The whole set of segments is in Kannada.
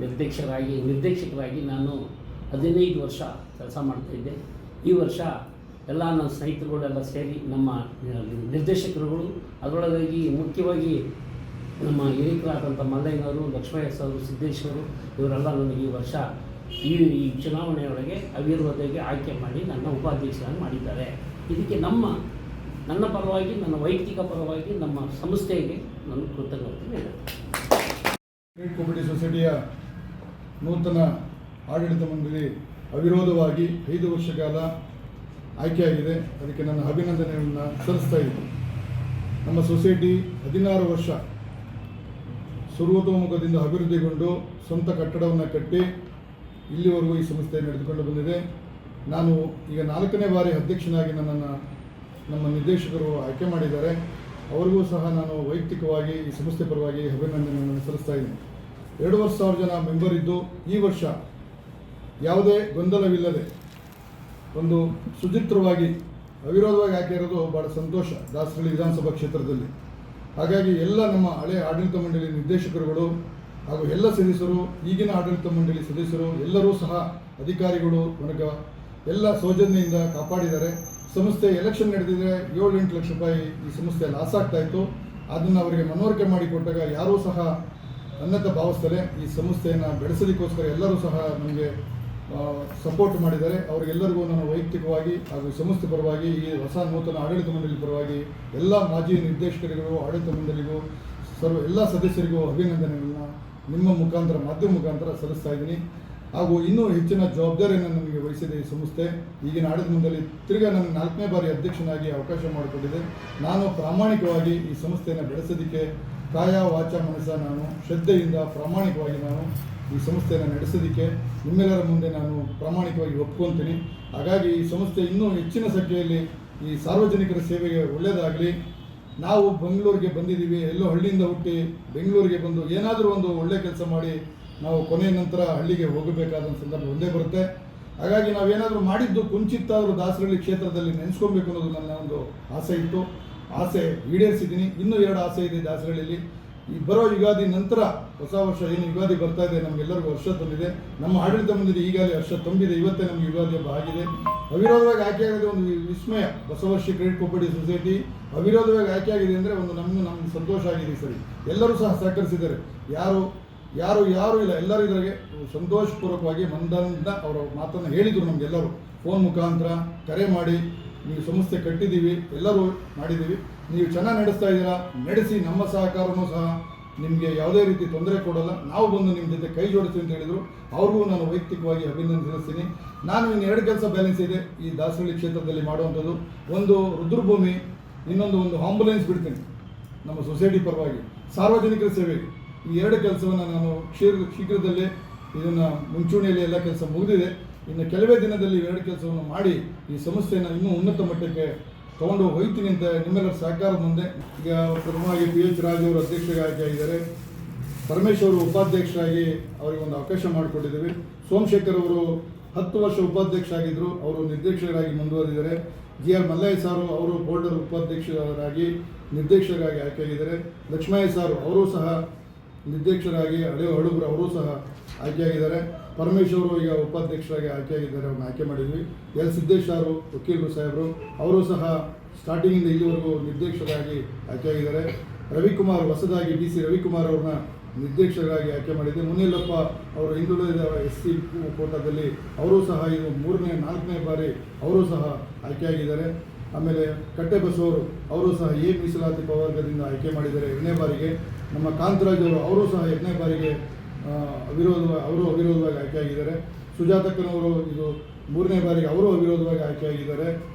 ನಿರ್ದೇಶಕರಾಗಿ ನಾನು 15 ವರ್ಷ ಕೆಲಸ ಮಾಡ್ತಾಯಿದ್ದೆ. ಈ ವರ್ಷ ಎಲ್ಲ ನನ್ನ ಸ್ನೇಹಿತರುಗಳೆಲ್ಲ ಸೇರಿ ನಮ್ಮ ನಿರ್ದೇಶಕರುಗಳು, ಅದರೊಳಗಾಗಿ ಮುಖ್ಯವಾಗಿ ನಮ್ಮ ಹಿರಿಕರಾದಂಥ ಮಲ್ಲಯ್ಯನವರು, ಲಕ್ಷ್ಮಯ್ಯ ಅವರು, ಸಿದ್ದೇಶ್ವರು ಇವರೆಲ್ಲ ನನಗೆ ಈ ವರ್ಷ ಈ ಚುನಾವಣೆಯೊಳಗೆ ಅವಿರೋಧವಾಗಿ ಆಯ್ಕೆ ಮಾಡಿ ನನ್ನ ಉಪಾಧ್ಯಕ್ಷರಾಗಿ ಮಾಡಿದ್ದಾರೆ. ಇದಕ್ಕೆ ನನ್ನ ಪರವಾಗಿ, ನನ್ನ ವೈಯಕ್ತಿಕ ಪರವಾಗಿ, ನಮ್ಮ ಸಂಸ್ಥೆಗೆ ನನ್ನ ಕೃತಜ್ಞತೆ ಕ್ರೆಡಿಟ್ ಕೋಆಪರೇಟಿವ್ ಸೊಸೈಟಿಯ ನೂತನ ಆಡಳಿತ ಮಂಡಳಿ ಅವಿರೋಧವಾಗಿ 5 ವರ್ಷ ಕಾಲ ಆಯ್ಕೆಯಾಗಿದೆ. ಅದಕ್ಕೆ ನನ್ನ ಅಭಿನಂದನೆಯನ್ನು ಸಲ್ಲಿಸ್ತಾ ಇದ್ದೀನಿ. ನಮ್ಮ ಸೊಸೈಟಿ 16 ವರ್ಷ ಸರ್ವತೋಮುಖದಿಂದ ಅಭಿವೃದ್ಧಿಗೊಂಡು ಸ್ವಂತ ಕಟ್ಟಡವನ್ನು ಕಟ್ಟಿ ಇಲ್ಲಿವರೆಗೂ ಈ ಸಂಸ್ಥೆ ನಡೆದುಕೊಂಡು ಬಂದಿದೆ. ನಾನು ಈಗ 4ನೇ ಬಾರಿ ಅಧ್ಯಕ್ಷನಾಗಿ ನನ್ನನ್ನು ನಮ್ಮ ನಿರ್ದೇಶಕರು ಆಯ್ಕೆ ಮಾಡಿದ್ದಾರೆ. ಅವರಿಗೂ ಸಹ ನಾನು ವೈಯಕ್ತಿಕವಾಗಿ ಈ ಸಂಸ್ಥೆ ಪರವಾಗಿ ಅಭಿನಂದನೆಯನ್ನು ಸಲ್ಲಿಸ್ತಾ ಇದ್ದೀನಿ. 2,000 ಜನ ಮೆಂಬರ್ ಇದ್ದು ಈ ವರ್ಷ ಯಾವುದೇ ಗೊಂದಲವಿಲ್ಲದೆ ಒಂದು ಸುಚಿತ್ರವಾಗಿ ಅವಿರೋಧವಾಗಿ ಆಯ್ಕೆ ಇರೋದು ಭಾಳ ಸಂತೋಷ ದಾಸರಳ್ಳಿ ವಿಧಾನಸಭಾ ಕ್ಷೇತ್ರದಲ್ಲಿ. ಹಾಗಾಗಿ ಎಲ್ಲ ನಮ್ಮ ಹಳೆಯ ಆಡಳಿತ ಮಂಡಳಿ ನಿರ್ದೇಶಕರುಗಳು ಹಾಗೂ ಎಲ್ಲ ಸದಸ್ಯರು, ಈಗಿನ ಆಡಳಿತ ಮಂಡಳಿ ಸದಸ್ಯರು ಎಲ್ಲರೂ ಸಹ ಅಧಿಕಾರಿಗಳು ನನಗೆ ಎಲ್ಲ ಸೌಜನ್ಯದಿಂದ ಕಾಪಾಡಿದ್ದಾರೆ. ಸಂಸ್ಥೆ ಎಲೆಕ್ಷನ್ ನಡೆದಿದ್ರೆ 7-8 ಲಕ್ಷ ರೂಪಾಯಿ ಈ ಸಂಸ್ಥೆ ಲಾಸ್ ಆಗ್ತಾಯಿತ್ತು. ಅದನ್ನು ಅವರಿಗೆ ಮನವರಿಕೆ ಮಾಡಿಕೊಟ್ಟಾಗ ಯಾರೂ ಸಹ ಅನ್ನತ ಭಾವಿಸ್ತಾರೆ. ಈ ಸಂಸ್ಥೆಯನ್ನು ಬೆಳೆಸೋದಕ್ಕೋಸ್ಕರ ಎಲ್ಲರೂ ಸಹ ನಮಗೆ ಸಪೋರ್ಟ್ ಮಾಡಿದ್ದಾರೆ. ಅವರಿಗೆಲ್ಲರಿಗೂ ನಾನು ವೈಯಕ್ತಿಕವಾಗಿ ಹಾಗೂ ಸಂಸ್ಥೆ ಪರವಾಗಿ, ಈ ಹೊಸ ನೂತನ ಆಡಳಿತ ಮಂಡಳಿ ಪರವಾಗಿ ಎಲ್ಲ ಮಾಜಿ ನಿರ್ದೇಶಕರಿಗೂ, ಆಡಳಿತ ಮಂಡಳಿಗೂ, ಎಲ್ಲ ಸದಸ್ಯರಿಗೂ ಅಭಿನಂದನೆಗಳನ್ನು ನಿಮ್ಮ ಮುಖಾಂತರ, ಮಾಧ್ಯಮ ಮುಖಾಂತರ ಸಲ್ಲಿಸ್ತಾ ಇದ್ದೀನಿ. ಹಾಗೂ ಇನ್ನೂ ಹೆಚ್ಚಿನ ಜವಾಬ್ದಾರಿಯನ್ನು ನನಗೆ ವಹಿಸಿದೆ ಈ ಸಂಸ್ಥೆ. ಈಗಿನ ಆಡಳಿತ ಮಂಡಳಿ ತಿರ್ಗಾ ನನ್ನ 4ನೇ ಬಾರಿ ಅಧ್ಯಕ್ಷನಾಗಿ ಅವಕಾಶ ಮಾಡಿಕೊಟ್ಟಿದೆ. ನಾನು ಪ್ರಾಮಾಣಿಕವಾಗಿ ಈ ಸಂಸ್ಥೆಯನ್ನು ಬೆಳೆಸೋದಕ್ಕೆ ಕಾಯ ವಾಚ ಮನಸ್ಸ ನಾನು ಶ್ರದ್ಧೆಯಿಂದ ಪ್ರಾಮಾಣಿಕವಾಗಿ ನಾನು ಈ ಸಂಸ್ಥೆಯನ್ನು ನಡೆಸೋದಕ್ಕೆ ನಿಮ್ಮೆಲ್ಲರ ಮುಂದೆ ನಾನು ಪ್ರಾಮಾಣಿಕವಾಗಿ ಒಪ್ಕೊತೀನಿ. ಹಾಗಾಗಿ ಈ ಸಂಸ್ಥೆ ಇನ್ನೂ ಹೆಚ್ಚಿನ ಸಂಖ್ಯೆಯಲ್ಲಿ ಈ ಸಾರ್ವಜನಿಕರ ಸೇವೆಗೆ ಒಳ್ಳೆಯದಾಗಲಿ. ನಾವು ಬೆಂಗಳೂರಿಗೆ ಬಂದಿದ್ದೀವಿ, ಎಲ್ಲೋ ಹಳ್ಳಿಯಿಂದ ಹುಟ್ಟಿ ಬೆಂಗಳೂರಿಗೆ ಬಂದು ಏನಾದರೂ ಒಂದು ಒಳ್ಳೆಯ ಕೆಲಸ ಮಾಡಿ ನಾವು ಕೊನೆಯ ನಂತರ ಹಳ್ಳಿಗೆ ಹೋಗಬೇಕಾದ ಸಂದರ್ಭ ಒಂದೇ ಬರುತ್ತೆ. ಹಾಗಾಗಿ ನಾವೇನಾದರೂ ಮಾಡಿದ್ದು ಕುಂಚಿತ್ತಾದರೂ ದಾಸರಳ್ಳಿ ಕ್ಷೇತ್ರದಲ್ಲಿ ನೆನೆಸ್ಕೊಬೇಕು ಅನ್ನೋದು ನನ್ನ ಒಂದು ಆಸೆ ಇತ್ತು. ಆಸೆ ಈಡೇರಿಸಿದ್ದೀನಿ. ಇನ್ನೂ 2 ಆಸೆ ಇದೆ ದಾಸರಳ್ಳಿಯಲ್ಲಿ. ಈ ಬರೋ ಯುಗಾದಿ ನಂತರ ಹೊಸ ವರ್ಷ ಏನು ಯುಗಾದಿ ಬರ್ತಾ ಇದೆ, ನಮಗೆಲ್ಲರಿಗೂ ವರ್ಷ ತುಂಬಿದೆ. ನಮ್ಮ ಆಡಳಿತ ಮಂಡಳಿ ಈಗಾಗಲೇ ವರ್ಷ ತುಂಬಿದೆ. ಇವತ್ತೇ ನಮಗೆ ಯುಗಾದಿ ಹಬ್ಬ ಆಗಿದೆ. ಅವಿರೋಧವಾಗಿ ಆಯ್ಕೆಯಾಗಿದೆ ಒಂದು ವಿಸ್ಮಯ. ಬಸವಶ್ರೀ ಕ್ರೆಡಿಟ್ ಕೋಆಪರೇಟಿವ್ ಸೊಸೈಟಿ ಅವಿರೋಧವಾಗಿ ಆಯ್ಕೆಯಾಗಿದೆ ಅಂದರೆ ಒಂದು ನಮ್ಗೆ ಸಂತೋಷ ಆಗಿದೆ. ಸರಿ, ಎಲ್ಲರೂ ಸಹ ಸಹಕರಿಸಿದ್ದಾರೆ. ಯಾರು ಇಲ್ಲ, ಎಲ್ಲರೂ ಇದ್ರಾಗೆ ಸಂತೋಷಪೂರ್ವಕವಾಗಿ ಮಂದದಿಂದ ಅವರ ಮಾತನ್ನು ಹೇಳಿದರು. ನಮಗೆಲ್ಲರೂ ಫೋನ್ ಮುಖಾಂತರ ಕರೆ ಮಾಡಿ, ನೀವು ಸಂಸ್ಥೆ ಕಟ್ಟಿದ್ದೀವಿ, ಎಲ್ಲರೂ ಮಾಡಿದ್ದೀವಿ, ನೀವು ಚೆನ್ನಾಗಿ ನಡೆಸ್ತಾ ಇದ್ದೀರಾ, ನಡೆಸಿ, ನಮ್ಮ ಸಹಕಾರನೂ ಸಹ ನಿಮಗೆ ಯಾವುದೇ ರೀತಿ ತೊಂದರೆ ಕೊಡೋಲ್ಲ, ನಾವು ಬಂದು ನಿಮ್ಮ ಜೊತೆ ಕೈ ಜೋಡಿಸ್ತೀವಿ ಅಂತ ಹೇಳಿದರು. ಅವ್ರಿಗೂ ನಾನು ವೈಯಕ್ತಿಕವಾಗಿ ಅಭಿನಂದಿಸ್ತೀನಿ. ನಾನು ಇನ್ನು 2 ಕೆಲಸ ಬ್ಯಾಲೆನ್ಸ್ ಇದೆ ಈ ದಾಸರಳ್ಳಿ ಕ್ಷೇತ್ರದಲ್ಲಿ ಮಾಡುವಂಥದ್ದು. ಒಂದು ರುದ್ರಭೂಮಿ, ಇನ್ನೊಂದು ಆಂಬುಲೆನ್ಸ್ ಬಿಡ್ತೀನಿ ನಮ್ಮ ಸೊಸೈಟಿ ಪರವಾಗಿ ಸಾರ್ವಜನಿಕರ ಸೇವೆಗೆ. ಈ 2 ಕೆಲಸವನ್ನು ನಾನು ಶೀಘ್ರದಲ್ಲೇ ಇದನ್ನು ಮುಂಚೂಣಿಯಲ್ಲಿ ಎಲ್ಲ ಕೆಲಸ ಮುಗಿದಿದೆ. ಇನ್ನು ಕೆಲವೇ ದಿನದಲ್ಲಿ 2 ಕೆಲಸವನ್ನು ಮಾಡಿ ಈ ಸಂಸ್ಥೆಯನ್ನು ಇನ್ನೂ ಉನ್ನತ ಮಟ್ಟಕ್ಕೆ ತೊಗೊಂಡು ಹೋಗ್ತೀನಿ ಅಂತ ನಿಮ್ಮೆಲ್ಲರ ಸಹಕಾರದ ಮುಂದೆ. ಈಗ ಪ್ರಥಮವಾಗಿ PH ರಾಜ್ ಅವರು ಅಧ್ಯಕ್ಷರಾಗಿ ಆಯ್ಕೆಯಾಗಿದ್ದಾರೆ. ಪರಮೇಶ್ವರ್ ಉಪಾಧ್ಯಕ್ಷರಾಗಿ ಅವರಿಗೆ ಒಂದು ಅವಕಾಶ ಮಾಡಿಕೊಟ್ಟಿದ್ದೇವೆ. ಸೋಮಶೇಖರ್ ಅವರು 10 ವರ್ಷ ಉಪಾಧ್ಯಕ್ಷರಾಗಿದ್ದರು, ಅವರು ನಿರ್ದೇಶಕರಾಗಿ ಮುಂದುವರೆದಿದ್ದಾರೆ. GR ಮಲ್ಲಯ್ಯ ಸಾರು ಅವರು ಬೋರ್ಡರ್ ಉಪಾಧ್ಯಕ್ಷರಾಗಿ ನಿರ್ದೇಶಕರಾಗಿ ಆಯ್ಕೆಯಾಗಿದ್ದಾರೆ. ಲಕ್ಷ್ಮಯ್ಯ ಸಾರು ಅವರು ಸಹ ನಿರ್ದೇಶಕರಾಗಿ, ಹಳುಬ್ರು ಅವರು ಸಹ ಆಯ್ಕೆಯಾಗಿದ್ದಾರೆ. ಪರಮೇಶ್ವರು ಈಗ ಉಪಾಧ್ಯಕ್ಷರಾಗಿ ಆಯ್ಕೆಯಾಗಿದ್ದಾರೆ, ಅವ್ರನ್ನ ಆಯ್ಕೆ ಮಾಡಿದ್ವಿ. L ಸಿದ್ದೇಶ್ ಅವರು ವಕೀಲರು ಸಾಹೇಬರು, ಅವರು ಸಹ ಸ್ಟಾರ್ಟಿಂಗಿಂದ ಇಲ್ಲಿವರೆಗೂ ನಿರ್ದೇಶಕರಾಗಿ ಆಯ್ಕೆಯಾಗಿದ್ದಾರೆ. ರವಿಕುಮಾರ್ ಹೊಸದಾಗಿ DC ರವಿಕುಮಾರ್ ಅವ್ರನ್ನ ನಿರ್ದೇಶಕರಾಗಿ ಆಯ್ಕೆ ಮಾಡಿದ್ದೆ. ಮುನಿಯಲ್ಲಪ್ಪ ಅವರು ಹಿಂದುಳಿದ SC ಕೋಟಾದಲ್ಲಿ ಅವರು ಸಹ ಇದು 3ನೇ 4ನೇ ಬಾರಿ ಅವರು ಸಹ ಆಯ್ಕೆಯಾಗಿದ್ದಾರೆ. ಆಮೇಲೆ ಕಟ್ಟೆಬಸವರು ಅವರು ಸಹ ಮೀಸಲಾತಿ ಪ್ರವರ್ಗದಿಂದ ಆಯ್ಕೆ ಮಾಡಿದ್ದಾರೆ 2ನೇ ಬಾರಿಗೆ. ನಮ್ಮ ಕಾಂತರಾಜ್ ಅವರು ಸಹ 2ನೇ ಬಾರಿಗೆ ಅವಿರೋಧವಾಗಿ ಆಯ್ಕೆಯಾಗಿದ್ದಾರೆ. ಸುಜಾತಕ್ಕನವರು ಇದು 3ನೇ ಬಾರಿಗೆ ಅವರು ಅವಿರೋಧವಾಗಿ ಆಯ್ಕೆಯಾಗಿದ್ದಾರೆ.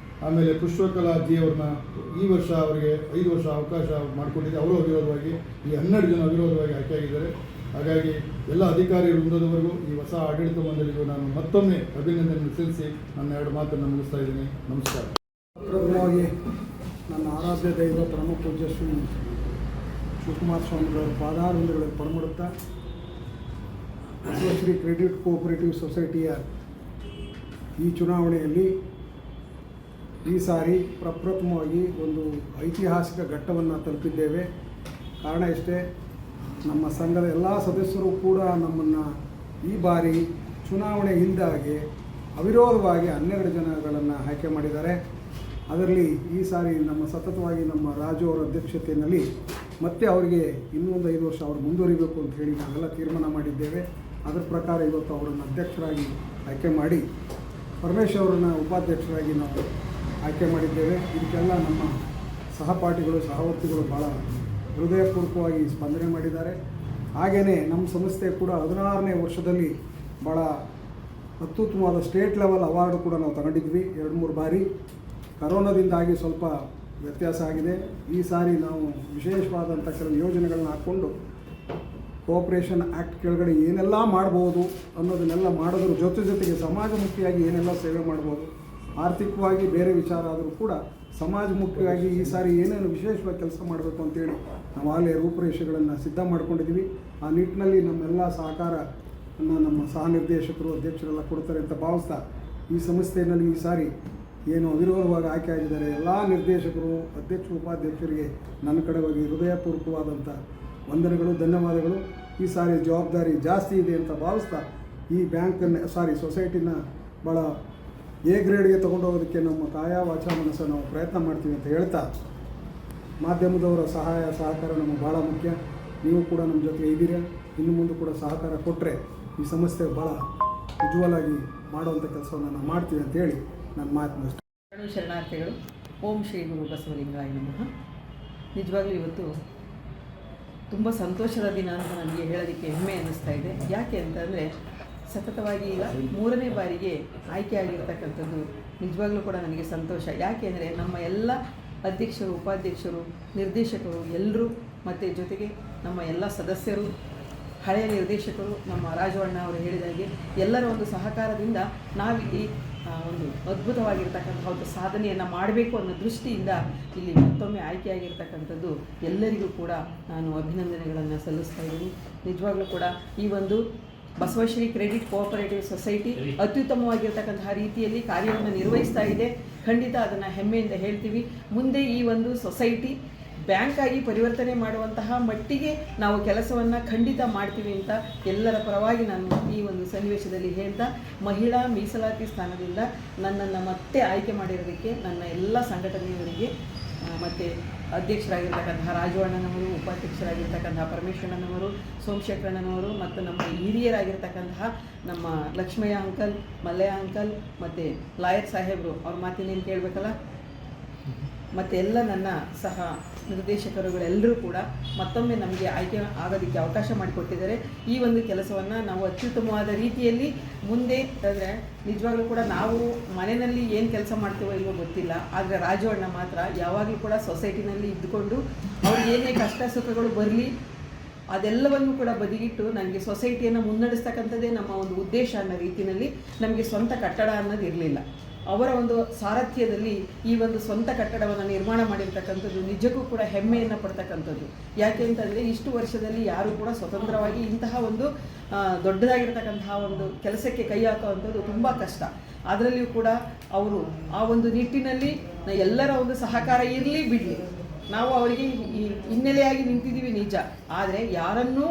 ಆಮೇಲೆ ಪುಷ್ಪಕಲಾ ಜಿ ಅವ್ರನ್ನ ಈ ವರ್ಷ ಅವರಿಗೆ 5 ವರ್ಷ ಅವಕಾಶ ಮಾಡಿಕೊಂಡಿದ್ದೆ, ಅವರು ಅವಿರೋಧವಾಗಿ. ಈ 12 ಜನ ಅವಿರೋಧವಾಗಿ ಆಯ್ಕೆಯಾಗಿದ್ದಾರೆ. ಹಾಗಾಗಿ ಎಲ್ಲ ಅಧಿಕಾರಿ ವೃಂದದವರೆಗೂ ಈ ಹೊಸ ಆಡಳಿತ ಮಂಡಳಿಗೂ ನಾನು ಮತ್ತೊಮ್ಮೆ ಅಭಿನಂದನೆ ಸಲ್ಲಿಸಿ ನನ್ನ 2 ಮಾತನ್ನು ಮುಗಿಸ್ತಾ ಇದ್ದೀನಿ. ನಮಸ್ಕಾರ. ಪ್ರಥಮವಾಗಿ ನನ್ನ ಆರಾಧ್ಯ ದೈವ ಪರಮ ಪೂಜ್ಯ ಶ್ರೀ ಶಿವಕುಮಾರ ಸ್ವಾಮಿಗಳವರ ಪಾದಾರವಿಂದಗಳಿಗೆ ಪರಮಡುತ್ತಾ ಬಸವಶ್ರೀ ಕ್ರೆಡಿಟ್ ಕೋಆಪರೇಟಿವ್ ಸೊಸೈಟಿಯ ಈ ಚುನಾವಣೆಯಲ್ಲಿ ಈ ಸಾರಿ ಪ್ರಪ್ರಥಮವಾಗಿ ಒಂದು ಐತಿಹಾಸಿಕ ಘಟ್ಟವನ್ನು ತಲುಪಿದ್ದೇವೆ. ಕಾರಣ ಇಷ್ಟೇ, ನಮ್ಮ ಸಂಘದ ಎಲ್ಲ ಸದಸ್ಯರು ಕೂಡ ನಮ್ಮನ್ನು ಈ ಬಾರಿ ಚುನಾವಣೆ ಹಿಂದಾಗಿ ಅವಿರೋಧವಾಗಿ 12 ಜನಗಳನ್ನು ಆಯ್ಕೆ ಮಾಡಿದ್ದಾರೆ. ಅದರಲ್ಲಿ ಈ ಸಾರಿ ಸತತವಾಗಿ ನಮ್ಮ ರಾಜು ಅವರ ಅಧ್ಯಕ್ಷತೆಯಲ್ಲಿ ಮತ್ತೆ ಅವರಿಗೆ ಇನ್ನೊಂದು 5 ವರ್ಷ ಅವರು ಮುಂದುವರಿಬೇಕು ಅಂತ ಹೇಳಿ ನಾವೆಲ್ಲ ತೀರ್ಮಾನ ಮಾಡಿದ್ದೇವೆ. ಅದರ ಪ್ರಕಾರ ಇವತ್ತು ಅವರನ್ನು ಅಧ್ಯಕ್ಷರಾಗಿ ಆಯ್ಕೆ ಮಾಡಿ ಪರಮೇಶ್ ಅವರನ್ನು ಉಪಾಧ್ಯಕ್ಷರಾಗಿ ನಾವು ಆಯ್ಕೆ ಮಾಡಿದ್ದೇವೆ. ಇದಕ್ಕೆಲ್ಲ ನಮ್ಮ ಸಹಪಾಠಿಗಳು ಸಹವರ್ತಿಗಳು ಭಾಳ ಹೃದಯಪೂರ್ವಕವಾಗಿ ಸ್ಪಂದನೆ ಮಾಡಿದ್ದಾರೆ. ಹಾಗೆಯೇ ನಮ್ಮ ಸಂಸ್ಥೆ ಕೂಡ 16ನೇ ವರ್ಷದಲ್ಲಿ ಭಾಳ ಅತ್ಯುತ್ತಮವಾದ ಸ್ಟೇಟ್ ಲೆವೆಲ್ ಅವಾರ್ಡು ಕೂಡ ನಾವು ತಗೊಂಡಿದ್ವಿ 2-3 ಬಾರಿ. ಕರೋನಾದಿಂದಾಗಿ ಸ್ವಲ್ಪ ವ್ಯತ್ಯಾಸ ಆಗಿದೆ. ಈ ಸಾರಿ ನಾವು ವಿಶೇಷವಾದಂಥ ಕೆಲವು ಯೋಜನೆಗಳನ್ನ ಹಾಕ್ಕೊಂಡು ಕೋಆಪರೇಷನ್ ಆ್ಯಕ್ಟ್ ಕೆಳಗಡೆ ಏನೆಲ್ಲ ಮಾಡ್ಬೋದು ಅನ್ನೋದನ್ನೆಲ್ಲ ಮಾಡೋದ್ರ ಜೊತೆಗೆ ಸಮಾಜಮುಖಿಯಾಗಿ ಏನೆಲ್ಲ ಸೇವೆ ಮಾಡ್ಬೋದು, ಆರ್ಥಿಕವಾಗಿ ಬೇರೆ ವಿಚಾರ ಆದರೂ ಕೂಡ ಸಮಾಜಮುಖಿಯಾಗಿ ಈ ಸಾರಿ ಏನೇನು ವಿಶೇಷವಾಗಿ ಕೆಲಸ ಮಾಡಬೇಕು ಅಂತೇಳಿ ನಾವು ಆಗಲೇ ರೂಪುರೇಷೆಗಳನ್ನು ಸಿದ್ಧ ಮಾಡ್ಕೊಂಡಿದ್ದೀವಿ. ಆ ನಿಟ್ಟಿನಲ್ಲಿ ನಮ್ಮೆಲ್ಲ ಸಹಕಾರವನ್ನು ನಮ್ಮ ಸಹ ನಿರ್ದೇಶಕರು ಅಧ್ಯಕ್ಷರೆಲ್ಲ ಕೊಡ್ತಾರೆ ಅಂತ ಭಾವಿಸ್ತಾ ಈ ಸಂಸ್ಥೆಯಲ್ಲಿ ಈ ಸಾರಿ ಏನು ಅವಿರೋಧವಾಗಿ ಆಯ್ಕೆ ಆಗಿದ್ದಾರೆ ಎಲ್ಲ ನಿರ್ದೇಶಕರು ಅಧ್ಯಕ್ಷರು ಉಪಾಧ್ಯಕ್ಷರಿಗೆ ನನ್ನ ಕಡೆವಾಗಿ ಹೃದಯಪೂರ್ವಕವಾದಂಥ ವಂದನೆಗಳು, ಧನ್ಯವಾದಗಳು. ಈ ಸಾರಿ ಜವಾಬ್ದಾರಿ ಜಾಸ್ತಿ ಇದೆ ಅಂತ ಭಾವಿಸ್ತಾ ಈ ಸೊಸೈಟಿನ ಭಾಳ ಎ ಗ್ರೇಡ್ಗೆ ತೊಗೊಂಡೋಗೋದಕ್ಕೆ ನಮ್ಮ ಕಾಯ ವಾಚ ಮನಸ್ಸು ನಾವು ಪ್ರಯತ್ನ ಮಾಡ್ತೀವಿ ಅಂತ ಹೇಳ್ತಾ, ಮಾಧ್ಯಮದವರ ಸಹಾಯ ಸಹಕಾರ ನಮಗೆ ಭಾಳ ಮುಖ್ಯ. ನೀವು ಕೂಡ ನಮ್ಮ ಜೊತೆ ಇದ್ದೀರಾ. ಇನ್ನು ಮುಂದೆ ಕೂಡ ಸಹಕಾರ ಕೊಟ್ಟರೆ ಈ ಸಂಸ್ಥೆ ಭಾಳ ಉಜ್ವಲಾಗಿ ಮಾಡುವಂಥ ಕೆಲಸವನ್ನು ನಾವು ಮಾಡ್ತೀವಿ ಅಂತೇಳಿ ನನ್ನ ಮಾತು ಮುಗಿಸ್ತೇನೆ. ಶರಣಾರ್ಥಿಗಳು. ಓಂ ಶ್ರೀ ಗುರು ಬಸವಲಿಂಗಾಯ ನಮಃ. ನಿಜವಾಗ್ಲೂ ಇವತ್ತು ತುಂಬ ಸಂತೋಷದ ದಿನ ಅಂತ ನನಗೆ ಹೇಳೋದಕ್ಕೆ ಹೆಮ್ಮೆ ಅನ್ನಿಸ್ತಾ ಇದೆ. ಯಾಕೆ ಅಂತಂದರೆ ಸತತವಾಗಿ ಈಗ 3ನೇ ಬಾರಿಗೆ ಆಯ್ಕೆಯಾಗಿರ್ತಕ್ಕಂಥದ್ದು ನಿಜವಾಗ್ಲೂ ಕೂಡ ನನಗೆ ಸಂತೋಷ. ಯಾಕೆ ಅಂದರೆ ನಮ್ಮ ಎಲ್ಲ ಅಧ್ಯಕ್ಷರು, ಉಪಾಧ್ಯಕ್ಷರು, ನಿರ್ದೇಶಕರು ಎಲ್ಲರೂ ಮತ್ತು ಜೊತೆಗೆ ನಮ್ಮ ಎಲ್ಲ ಸದಸ್ಯರು, ಹಳೆಯ ನಿರ್ದೇಶಕರು, ನಮ್ಮ ರಾಜವಣ್ಣ ಅವರು ಹೇಳಿದಾಗೆ ಎಲ್ಲರ ಒಂದು ಸಹಕಾರದಿಂದ ನಾವಿಲ್ಲಿ ಒಂದು ಅದ್ಭುತವಾಗಿರ್ತಕ್ಕಂಥ ಒಂದು ಸಾಧನೆಯನ್ನು ಮಾಡಬೇಕು ಅನ್ನೋ ದೃಷ್ಟಿಯಿಂದ ಇಲ್ಲಿ ಮತ್ತೊಮ್ಮೆ ಆಯ್ಕೆಯಾಗಿರ್ತಕ್ಕಂಥದ್ದು ಎಲ್ಲರಿಗೂ ಕೂಡ ನಾನು ಅಭಿನಂದನೆಗಳನ್ನು ಸಲ್ಲಿಸ್ತಾ ಇದ್ದೀನಿ. ನಿಜವಾಗ್ಲೂ ಕೂಡ ಈ ಒಂದು ಬಸವಶ್ರೀ ಕ್ರೆಡಿಟ್ ಕೋಆಪರೇಟಿವ್ ಸೊಸೈಟಿ ಅತ್ಯುತ್ತಮವಾಗಿರ್ತಕ್ಕಂತಹ ರೀತಿಯಲ್ಲಿ ಕಾರ್ಯವನ್ನು ನಿರ್ವಹಿಸ್ತಾ ಇದೆ. ಖಂಡಿತ ಅದನ್ನು ಹೆಮ್ಮೆಯಿಂದ ಹೇಳ್ತೀವಿ. ಮುಂದೆ ಈ ಒಂದು ಸೊಸೈಟಿ ಬ್ಯಾಂಕ್ ಆಗಿ ಪರಿವರ್ತನೆ ಮಾಡುವಂತಹ ಮಟ್ಟಿಗೆ ನಾವು ಕೆಲಸವನ್ನು ಖಂಡಿತ ಮಾಡ್ತೀವಿ ಅಂತ ಎಲ್ಲರ ಪರವಾಗಿ ನಾನು ಈ ಒಂದು ಸನ್ನಿವೇಶದಲ್ಲಿ ಹೇಳ್ತಾ, ಮಹಿಳಾ ಮೀಸಲಾತಿ ಸ್ಥಾನದಿಂದ ನನ್ನನ್ನು ಮತ್ತೆ ಆಯ್ಕೆ ಮಾಡಿರೋದಕ್ಕೆ ನನ್ನ ಎಲ್ಲ ಸಂಘಟನೆಯವರಿಗೆ ಮತ್ತು ಅಧ್ಯಕ್ಷರಾಗಿರ್ತಕ್ಕಂತಹ ರಾಜವಣ್ಣನವರು, ಉಪಾಧ್ಯಕ್ಷರಾಗಿರ್ತಕ್ಕಂತಹ ಪರಮೇಶ್ವರಣ್ಣನವರು, ಸೋಮಶೇಖರಣ್ಣನವರು ಮತ್ತು ನಮ್ಮ ಹಿರಿಯರಾಗಿರ್ತಕ್ಕಂತಹ ನಮ್ಮ ಲಕ್ಷ್ಮಯ್ಯ ಅಂಕಲ್, ಮಲ್ಲಯ್ಯ ಅಂಕಲ್ ಮತ್ತು ಲಾಯರ್ ಸಾಹೇಬರು ಅವ್ರ ಮಾತಿನೇನು ಕೇಳಬೇಕಲ್ಲ, ಮತ್ತು ಎಲ್ಲ ನನ್ನ ಸಹ ನಿರ್ದೇಶಕರುಗಳೆಲ್ಲರೂ ಕೂಡ ಮತ್ತೊಮ್ಮೆ ನಮಗೆ ಆಯ್ಕೆ ಆಗೋದಕ್ಕೆ ಅವಕಾಶ ಮಾಡಿಕೊಟ್ಟಿದ್ದಾರೆ. ಈ ಒಂದು ಕೆಲಸವನ್ನು ನಾವು ಅತ್ಯುತ್ತಮವಾದ ರೀತಿಯಲ್ಲಿ ಮುಂದೆ ಅಂದರೆ ನಿಜವಾಗ್ಲೂ ಕೂಡ ನಾವು ಮನೆಯಲ್ಲಿ ಏನು ಕೆಲಸ ಮಾಡ್ತೀವೋ ಇಲ್ವೋ ಗೊತ್ತಿಲ್ಲ, ಆದರೆ ರಾಜವಣ್ಣ ಮಾತ್ರ ಯಾವಾಗಲೂ ಕೂಡ ಸೊಸೈಟಿನಲ್ಲಿ ಇದ್ದುಕೊಂಡು ಅವ್ರಿಗೆ ಏನೇ ಕಷ್ಟ ಸುಖಗಳು ಬರಲಿ ಅದೆಲ್ಲವನ್ನು ಕೂಡ ಬದಿಗಿಟ್ಟು ನನಗೆ ಸೊಸೈಟಿಯನ್ನು ಮುನ್ನಡೆಸ್ತಕ್ಕಂಥದ್ದೇ ನಮ್ಮ ಒಂದು ಉದ್ದೇಶ ಅನ್ನೋ ರೀತಿಯಲ್ಲಿ ನಮಗೆ ಸ್ವಂತ ಕಟ್ಟಡ ಅನ್ನೋದು ಇರಲಿಲ್ಲ. ಅವರ ಒಂದು ಸಾರಥ್ಯದಲ್ಲಿ ಈ ಒಂದು ಸ್ವಂತ ಕಟ್ಟಡವನ್ನು ನಿರ್ಮಾಣ ಮಾಡಿರ್ತಕ್ಕಂಥದ್ದು ನಿಜಕ್ಕೂ ಕೂಡ ಹೆಮ್ಮೆಯನ್ನು ಪಡ್ತಕ್ಕಂಥದ್ದು. ಯಾಕೆ ಅಂತಂದರೆ ಇಷ್ಟು ವರ್ಷದಲ್ಲಿ ಯಾರೂ ಕೂಡ ಸ್ವತಂತ್ರವಾಗಿ ಇಂತಹ ಒಂದು ದೊಡ್ಡದಾಗಿರ್ತಕ್ಕಂತಹ ಒಂದು ಕೆಲಸಕ್ಕೆ ಕೈ ಹಾಕುವಂಥದ್ದು ತುಂಬ ಕಷ್ಟ. ಅದರಲ್ಲಿಯೂ ಕೂಡ ಅವರು ಆ ಒಂದು ನಿಟ್ಟಿನಲ್ಲಿ ಎಲ್ಲರ ಒಂದು ಸಹಕಾರ ಇರಲಿ ಬಿಡಲಿ, ನಾವು ಅವರಿಗೆ ಹಿನ್ನೆಲೆಯಾಗಿ ನಿಂತಿದ್ದೀವಿ ನಿಜ, ಆದರೆ ಯಾರನ್ನೂ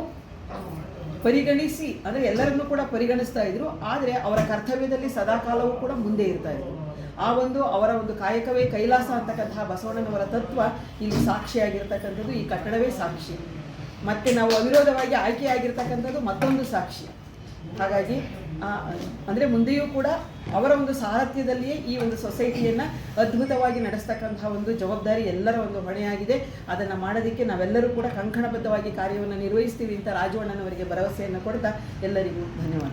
ಪರಿಗಣಿಸಿ ಅಂದರೆ ಎಲ್ಲರನ್ನೂ ಕೂಡ ಪರಿಗಣಿಸ್ತಾ ಇದ್ರು, ಆದರೆ ಅವರ ಕರ್ತವ್ಯದಲ್ಲಿ ಸದಾಕಾಲವೂ ಕೂಡ ಮುಂದೆ ಇರ್ತಾ ಇದ್ರು. ಆ ಒಂದು ಅವರ ಒಂದು ಕಾಯಕವೇ ಕೈಲಾಸ ಅಂತಕ್ಕಂತಹ ಬಸವಣ್ಣನವರ ತತ್ವ ಇಲ್ಲಿ ಸಾಕ್ಷಿಯಾಗಿರ್ತಕ್ಕಂಥದ್ದು, ಈ ಕಟ್ಟಡವೇ ಸಾಕ್ಷಿ. ಮತ್ತು ನಾವು ಅವಿರೋಧವಾಗಿ ಆಯ್ಕೆಯಾಗಿರ್ತಕ್ಕಂಥದ್ದು ಮತ್ತೊಂದು ಸಾಕ್ಷಿ. ಹಾಗಾಗಿ ಅಂದರೆ ಮುಂದೆಯೂ ಕೂಡ ಅವರ ಒಂದು ಸಾರಥ್ಯದಲ್ಲಿಯೇ ಈ ಒಂದು ಸೊಸೈಟಿಯನ್ನು ಅದ್ಭುತವಾಗಿ ನಡೆಸ್ತಕ್ಕಂತಹ ಒಂದು ಜವಾಬ್ದಾರಿ ಎಲ್ಲರ ಒಂದು ಹೊಣೆಯಾಗಿದೆ. ಅದನ್ನು ಮಾಡೋದಕ್ಕೆ ನಾವೆಲ್ಲರೂ ಕೂಡ ಕಂಕಣಬದ್ಧವಾಗಿ ಕಾರ್ಯವನ್ನು ನಿರ್ವಹಿಸ್ತೀವಿ ಅಂತ ರಾಜವಣ್ಣನವರಿಗೆ ಭರವಸೆಯನ್ನು ಕೊಡ್ತಾ ಎಲ್ಲರಿಗೂ ಧನ್ಯವಾದ.